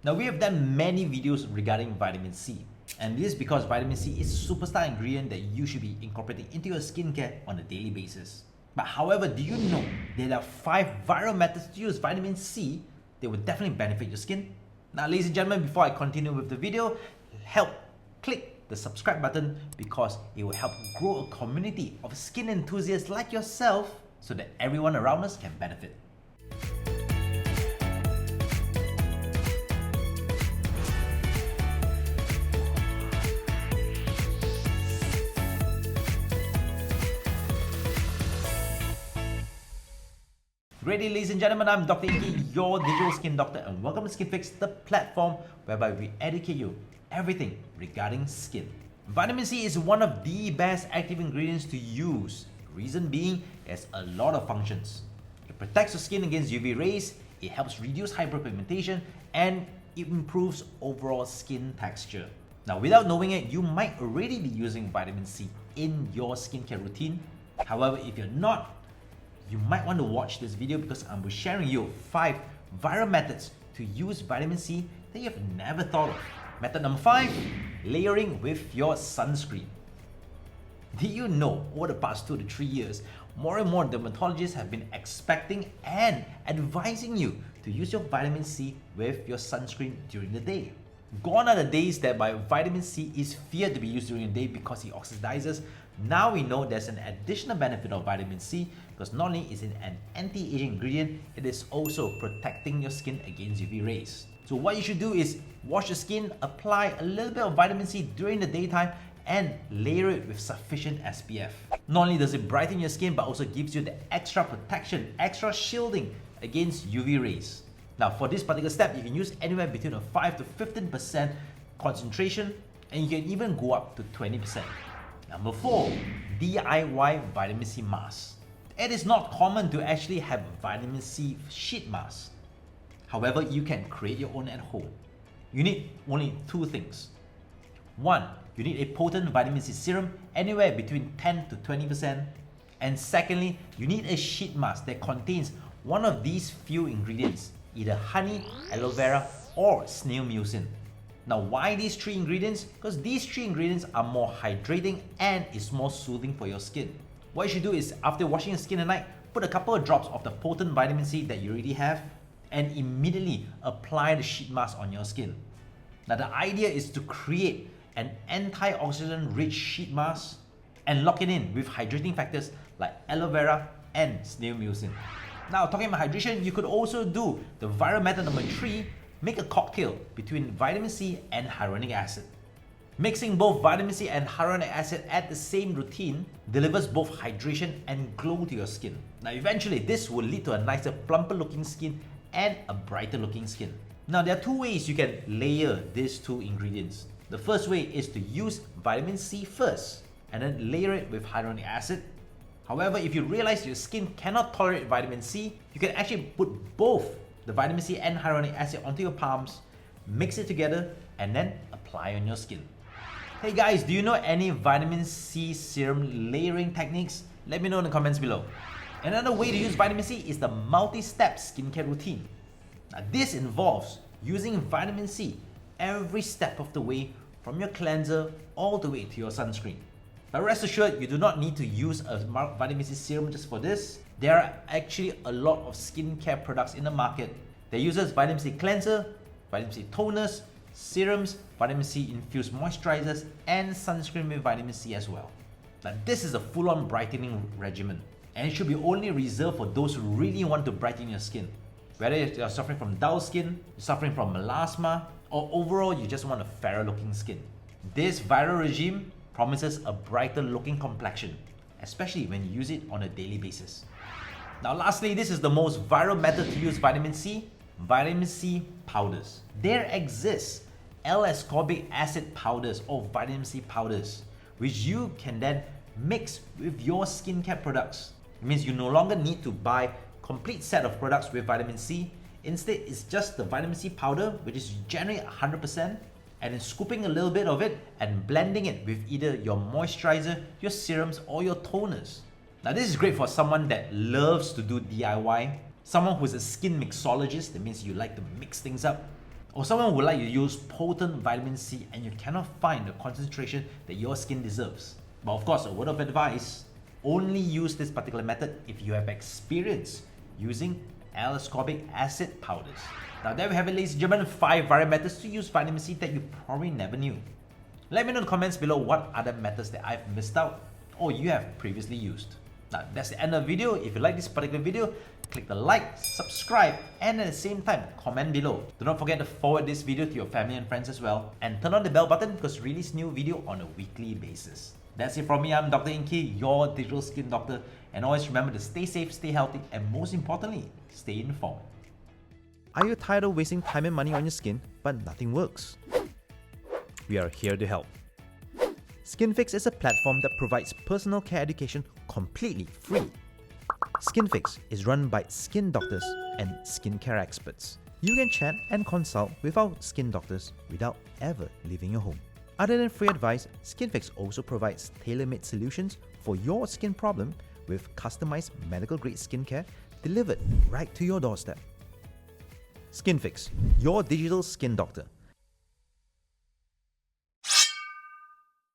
Now, we have done many videos regarding vitamin C, and this is because vitamin C is a superstar ingredient that you should be incorporating into your skincare on a daily basis. But however, do you know there are 5 viral methods to use vitamin C that will definitely benefit your skin? Now, ladies and gentlemen, before I continue with the video, click the subscribe button because it will help grow a community of skin enthusiasts like yourself so that everyone around us can benefit. Ready, ladies and gentlemen, I'm Dr. Ingky, your digital skin doctor, and welcome to Skin Fix, the platform whereby we educate you everything regarding skin. Vitamin C is one of the best active ingredients to use. Reason being, it has a lot of functions. It protects your skin against UV rays, it helps reduce hyperpigmentation, and it improves overall skin texture. Now, without knowing it, you might already be using vitamin C in your skincare routine. However, if you're not, you might want to watch this video because I'm sharing you 5 viral methods to use vitamin C that you've never thought of. Method number 5, layering with your sunscreen. Did you know over the past 2 to 3 years, more and more dermatologists have been expecting and advising you to use your vitamin C with your sunscreen during the day. Gone are the days that vitamin C is feared to be used during the day because it oxidizes. Now we know there's an additional benefit of vitamin C because not only is it an anti-aging ingredient, it is also protecting your skin against UV rays. So what you should do is wash your skin, apply a little bit of vitamin C during the daytime, and layer it with sufficient SPF. Not only does it brighten your skin, but also gives you the extra protection, extra shielding against UV rays. Now, for this particular step, you can use anywhere between a 5 to 15% concentration, and you can even go up to 20%. Number 4, DIY vitamin C mask. It is not common to actually have vitamin C sheet mask. However, you can create your own at home. You need only 2 things. 1, you need a potent vitamin C serum anywhere between 10 to 20%. And secondly, you need a sheet mask that contains one of these few ingredients, either honey, aloe vera, or snail mucin. Now, why these 3 ingredients? Because these 3 ingredients are more hydrating and is more soothing for your skin. What you should do is, after washing your skin at night, put a couple of drops of the potent vitamin C that you already have and immediately apply the sheet mask on your skin. Now, the idea is to create an antioxidant-rich sheet mask and lock it in with hydrating factors like aloe vera and snail mucin. Now, talking about hydration, you could also do the viral method number 3, make a cocktail between vitamin C and hyaluronic acid. Mixing both vitamin C and hyaluronic acid at the same routine delivers both hydration and glow to your skin. Now, eventually, this will lead to a nicer, plumper looking skin and a brighter looking skin. Now, there are 2 ways you can layer these 2 ingredients. The first way is to use vitamin C first and then layer it with hyaluronic acid. However, if you realize your skin cannot tolerate vitamin C, you can actually put both the vitamin C and hyaluronic acid onto your palms, mix it together, and then apply on your skin. Hey guys, do you know any vitamin C serum layering techniques? Let me know in the comments below. Another way to use vitamin C is the multi-step skincare routine. Now, this involves using vitamin C every step of the way from your cleanser all the way to your sunscreen. But rest assured, you do not need to use a vitamin C serum just for this. There are actually a lot of skincare products in the market that uses vitamin C cleanser, vitamin C toners, serums, vitamin C infused moisturizers, and sunscreen with vitamin C as well. Now, this is a full-on brightening regimen, and it should be only reserved for those who really want to brighten your skin. Whether you're suffering from dull skin, you're suffering from melasma, or overall you just want a fairer looking skin. This viral regime promises a brighter looking complexion, especially when you use it on a daily basis. Now, lastly, this is the most viral method to use vitamin C powders. There exists L-ascorbic acid powders or vitamin C powders, which you can then mix with your skincare products. It means you no longer need to buy complete set of products with vitamin C. Instead, it's just the vitamin C powder, which is generally 100%, and then scooping a little bit of it and blending it with either your moisturizer, your serums, or your toners. Now, this is great for someone that loves to do DIY, someone who's a skin mixologist, that means you like to mix things up, Or someone who would like to use potent vitamin C and you cannot find the concentration that your skin deserves. But of course, a word of advice, only use this particular method if you have experience using ascorbic acid powders. Now there we have it, ladies and gentlemen, 5 variant methods to use vitamin C that you probably never knew. Let me know in the comments below what other methods that I've missed out or you have previously used. Now that's the end of the video. If you like this particular video, click the like, subscribe, and at the same time, comment below. Do not forget to forward this video to your family and friends as well, and turn on the bell button because we release new video on a weekly basis. That's it from me. I'm Dr. Ingky, your digital skin doctor, and always remember to stay safe, stay healthy, and most importantly, stay informed. Are you tired of wasting time and money on your skin, but nothing works? We are here to help. SkinFix is a platform that provides personal care education completely free. SkinFix is run by skin doctors and skincare experts. You can chat and consult with our skin doctors without ever leaving your home. Other than free advice, SkinFix also provides tailor-made solutions for your skin problem with customized medical-grade skincare delivered right to your doorstep. SkinFix, your digital skin doctor.